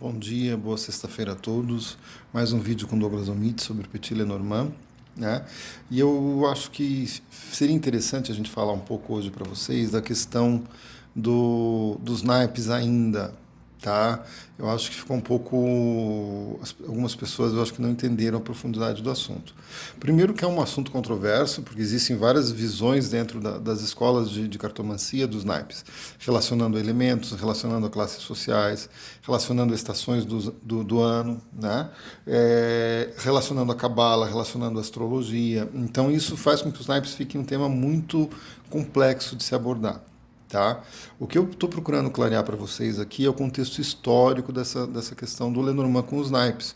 Bom dia, boa sexta-feira a todos. Mais um vídeo com Douglas Omid sobre Petit Lenormand, né? E eu acho que seria interessante a gente falar um pouco hoje para vocês da questão dos naipes ainda, tá? Eu acho que ficou um pouco... Algumas pessoas eu acho que não entenderam a profundidade do assunto. Primeiro que é um assunto controverso, porque existem várias visões dentro das escolas de cartomancia dos naipes, relacionando a elementos, relacionando a classes sociais, relacionando a estações do ano, né? Relacionando a cabala, relacionando a astrologia. Então isso faz com que os naipes fiquem um tema muito complexo de se abordar. Tá? O que eu estou procurando clarear para vocês aqui é o contexto histórico dessa questão do Lenormand com os naipes.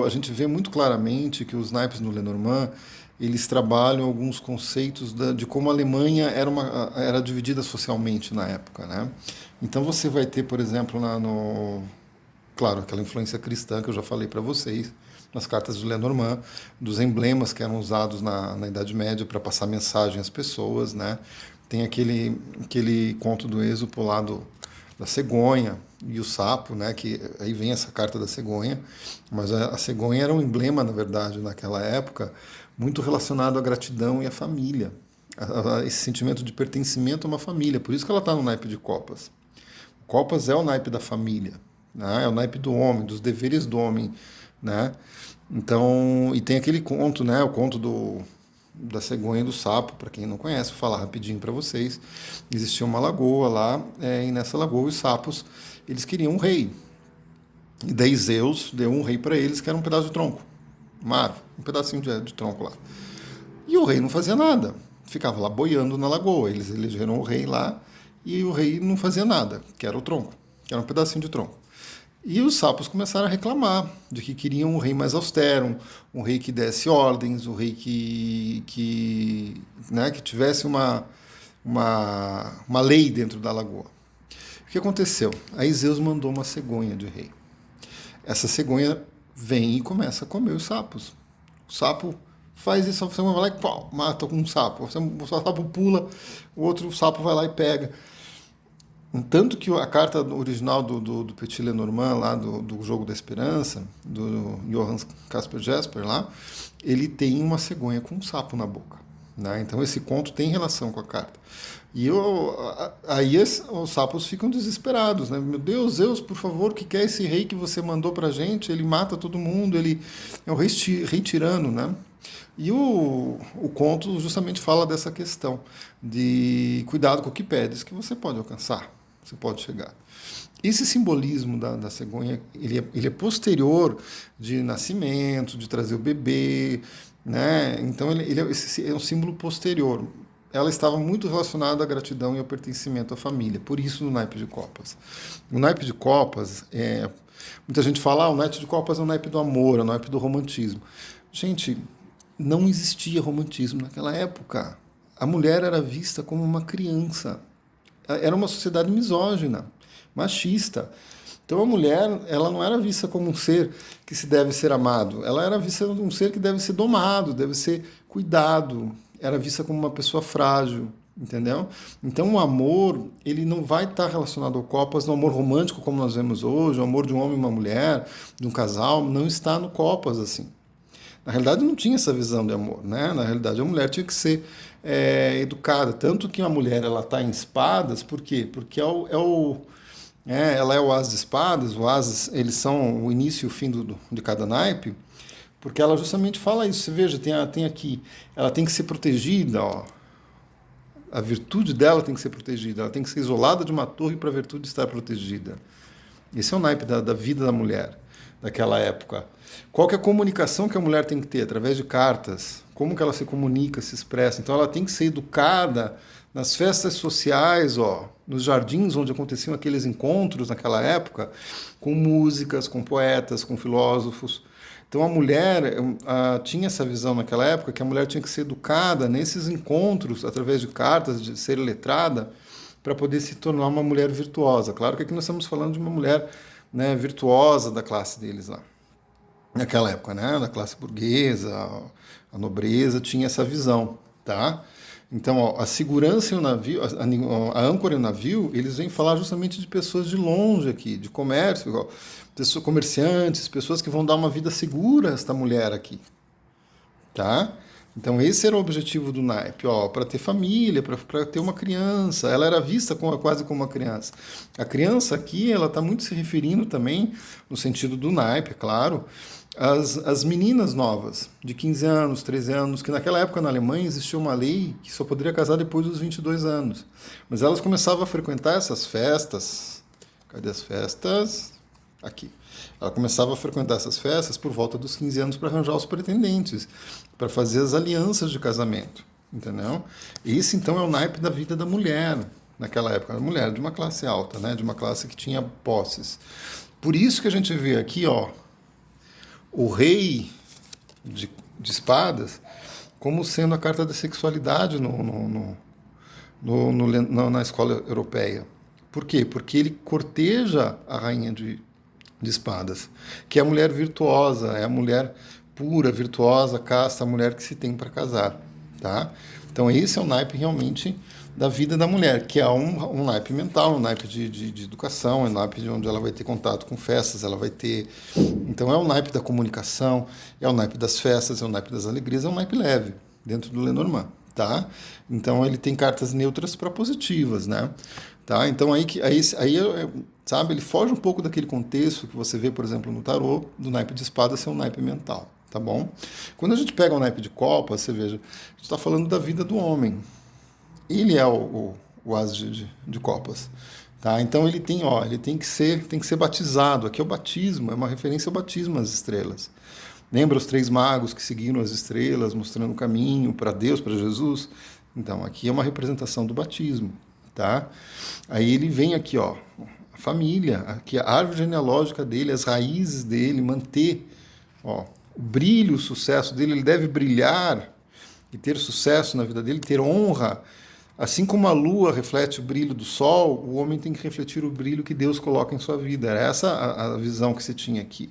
A gente vê muito claramente que os naipes no Lenormand eles trabalham alguns conceitos de como a Alemanha era dividida socialmente na época. Né? Então você vai ter, por exemplo, claro, aquela influência cristã que eu já falei para vocês, nas cartas de Lenormand, dos emblemas que eram usados na Idade Média para passar mensagem às pessoas, né? Tem aquele conto do Êxopo lá da cegonha e o sapo, né? Que aí vem essa carta da cegonha, mas a cegonha era um emblema, na verdade, naquela época, muito relacionado à gratidão e à família, esse sentimento de pertencimento a uma família. Por isso que ela está no naipe de copas. Copas é o naipe da família, né? É o naipe do homem, dos deveres do homem, né? Então, e tem aquele conto, né? O conto da cegonha e do sapo, para quem não conhece, vou falar rapidinho para vocês. Existia uma lagoa lá, e nessa lagoa os sapos, eles queriam um rei. E daí Zeus deu um rei para eles, que era um pedaço de tronco, uma árvore, um pedacinho de tronco lá. E o rei não fazia nada, ficava lá boiando na lagoa. Eles elegeram o rei lá, e o rei não fazia nada, que era o tronco, que era um pedacinho de tronco. E os sapos começaram a reclamar de que queriam um rei mais austero, um rei que desse ordens, um rei que tivesse uma lei dentro da lagoa. O que aconteceu? Aí Zeus mandou uma cegonha de rei. Essa cegonha vem e começa a comer os sapos. O sapo faz isso, você vai lá e pau, mata um sapo. O sapo pula, o outro sapo vai lá e pega. Tanto que a carta original do Petit Lenormand, lá do Jogo da Esperança, do Johann Caspar Jesper, lá, ele tem uma cegonha com um sapo na boca. Né? Então esse conto tem relação com a carta. E aí os sapos ficam desesperados. Né? Meu Deus, Zeus, por favor, o que quer esse rei que você mandou pra gente? Ele mata todo mundo, ele é um rei tirano, né? E o conto justamente fala dessa questão de cuidado com o que pedes, que você pode alcançar, você pode chegar. Esse simbolismo da cegonha, ele é posterior de nascimento, de trazer o bebê, né? Então é um símbolo posterior. Ela estava muito relacionada à gratidão e ao pertencimento à família, por isso no naipe de copas. O naipe de copas, muita gente fala, o naipe de copas é o naipe do amor, é o naipe do romantismo. Gente, não existia romantismo naquela época. A mulher era vista como uma criança. Era uma sociedade misógina, machista. Então a mulher, ela não era vista como um ser que se deve ser amado. Ela era vista como um ser que deve ser domado, deve ser cuidado. Era vista como uma pessoa frágil, entendeu? Então o amor, ele não vai estar relacionado ao copas, no amor romântico como nós vemos hoje, o amor de um homem e uma mulher, de um casal, não está no copas assim. Na realidade, não tinha essa visão de amor, né? Na realidade, a mulher tinha que ser educada. Tanto que a mulher ela está em espadas, por quê? Porque ela é o as de espadas, o as, eles são o início e o fim de cada naipe, porque ela justamente fala isso. Você veja, tem aqui, ela tem que ser protegida, ó. A virtude dela tem que ser protegida, ela tem que ser isolada de uma torre para a virtude estar protegida. Esse é o naipe da vida da mulher daquela época. Qual que é a comunicação que a mulher tem que ter? Através de cartas. Como que ela se comunica, se expressa? Então ela tem que ser educada nas festas sociais, ó, nos jardins onde aconteciam aqueles encontros naquela época, com músicas, com poetas, com filósofos. Então a mulher tinha essa visão naquela época que a mulher tinha que ser educada nesses encontros, através de cartas, de ser letrada, para poder se tornar uma mulher virtuosa. Claro que aqui nós estamos falando de uma mulher, né, virtuosa da classe deles lá. Naquela época, né, da classe burguesa, a nobreza tinha essa visão, tá? Então, ó, a segurança e o navio, a âncora e o navio, eles vêm falar justamente de pessoas de longe aqui, de comércio, ó, pessoas, comerciantes, pessoas que vão dar uma vida segura a esta mulher aqui, tá? Então esse era o objetivo do naipe, ó, para ter família, para ter uma criança. Ela era vista como, quase como uma criança. A criança aqui, ela está muito se referindo também, no sentido do naipe, é claro, as meninas novas, de 15 anos, 13 anos, que naquela época na Alemanha existia uma lei que só poderia casar depois dos 22 anos. Mas elas começavam a frequentar essas festas. Cadê as festas? Aqui. Ela começava a frequentar essas festas por volta dos 15 anos para arranjar os pretendentes, para fazer as alianças de casamento, entendeu? Esse então é o naipe da vida da mulher naquela época, a mulher de uma classe alta, né, de uma classe que tinha posses. Por isso que a gente vê aqui, ó, o rei de espadas como sendo a carta da sexualidade na escola europeia. Por quê? Porque ele corteja a rainha de espadas, que é a mulher virtuosa, é a mulher pura, virtuosa, casta, a mulher que se tem para casar, tá? Então esse é o naipe realmente da vida da mulher, que é um naipe mental, um naipe de educação, é um naipe de onde ela vai ter contato com festas, ela vai ter... Então é o naipe da comunicação, é o naipe das festas, é o naipe das alegrias, é um naipe leve, dentro do Lenormand, tá? Então ele tem cartas neutras para positivas, né? Tá? Então sabe, ele foge um pouco daquele contexto que você vê, por exemplo, no tarô, do naipe de espada ser um naipe mental, tá bom? Quando a gente pega o naipe de copas, você veja, a gente está falando da vida do homem. Ele é o as de copas, tá? Então ele tem, ó, ele tem que ser batizado. Aqui é o batismo, é uma referência ao batismo às estrelas. Lembra os 3 magos que seguiram as estrelas, mostrando o caminho para Deus, para Jesus? Então aqui é uma representação do batismo, tá? Aí ele vem aqui, ó, a família, aqui a árvore genealógica dele, as raízes dele, manter, ó, o brilho, o sucesso dele, ele deve brilhar e ter sucesso na vida dele, ter honra. Assim como a lua reflete o brilho do sol, o homem tem que refletir o brilho que Deus coloca em sua vida. Era essa a visão que se tinha aqui.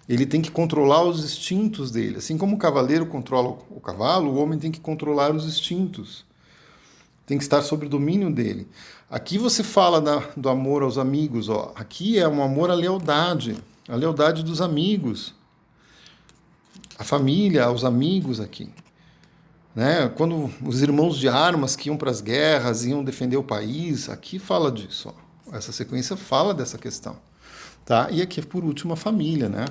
Ele tem que controlar os instintos dele. Assim como o cavaleiro controla o cavalo, o homem tem que controlar os instintos. Tem que estar sob o domínio dele. Aqui você fala do amor aos amigos. Ó. Aqui é um amor à lealdade dos amigos. A família, aos amigos aqui. Né? Quando os irmãos de armas que iam para as guerras, iam defender o país, aqui fala disso. Ó. Essa sequência fala dessa questão. Tá? E aqui, por último, a família. Né?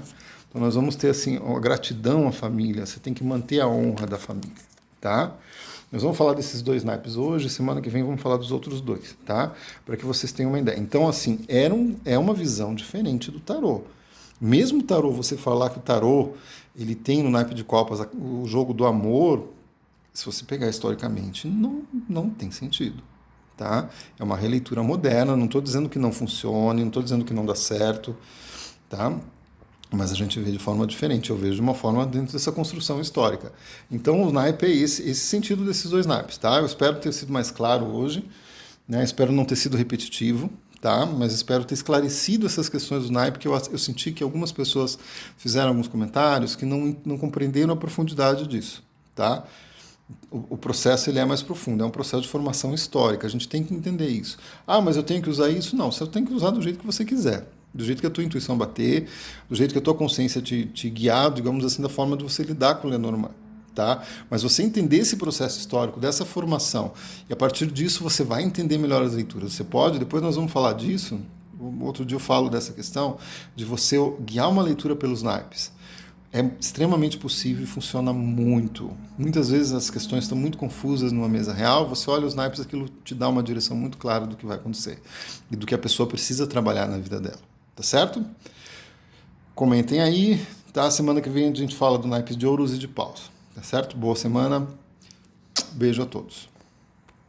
Então nós vamos ter assim, a gratidão à família, você tem que manter a honra da família. Tá? Nós vamos falar desses 2 naipes hoje, semana que vem vamos falar dos outros 2, tá? Para que vocês tenham uma ideia. Então, assim, é uma visão diferente do tarô. Mesmo o tarô, você falar que o tarô, ele tem no naipe de copas o jogo do amor, se você pegar historicamente, não tem sentido, tá? É uma releitura moderna, não estou dizendo que não funcione, não estou dizendo que não dá certo, tá? Mas a gente vê de forma diferente, eu vejo de uma forma dentro dessa construção histórica. Então o naipe é esse sentido desses 2 naipes, tá? Eu espero ter sido mais claro hoje, né? Espero não ter sido repetitivo, tá? Mas espero ter esclarecido essas questões do naipe, que eu senti que algumas pessoas fizeram alguns comentários que não compreenderam a profundidade disso, tá? O processo ele é mais profundo, é um processo de formação histórica, a gente tem que entender isso. Ah, mas eu tenho que usar isso? Não, você tem que usar do jeito que você quiser, do jeito que a tua intuição bater, do jeito que a tua consciência te guiar, digamos assim, da forma de você lidar com o Lenormand, tá? Mas você entender esse processo histórico, dessa formação, e a partir disso você vai entender melhor as leituras. Você pode, depois nós vamos falar disso, outro dia eu falo dessa questão, de você guiar uma leitura pelos naipes. É extremamente possível e funciona muito. Muitas vezes as questões estão muito confusas numa mesa real, você olha os naipes, aquilo te dá uma direção muito clara do que vai acontecer e do que a pessoa precisa trabalhar na vida dela. Tá certo? Comentem aí, tá? Semana que vem a gente fala do naipe de ouros e de paus. Tá certo? Boa semana. Beijo a todos.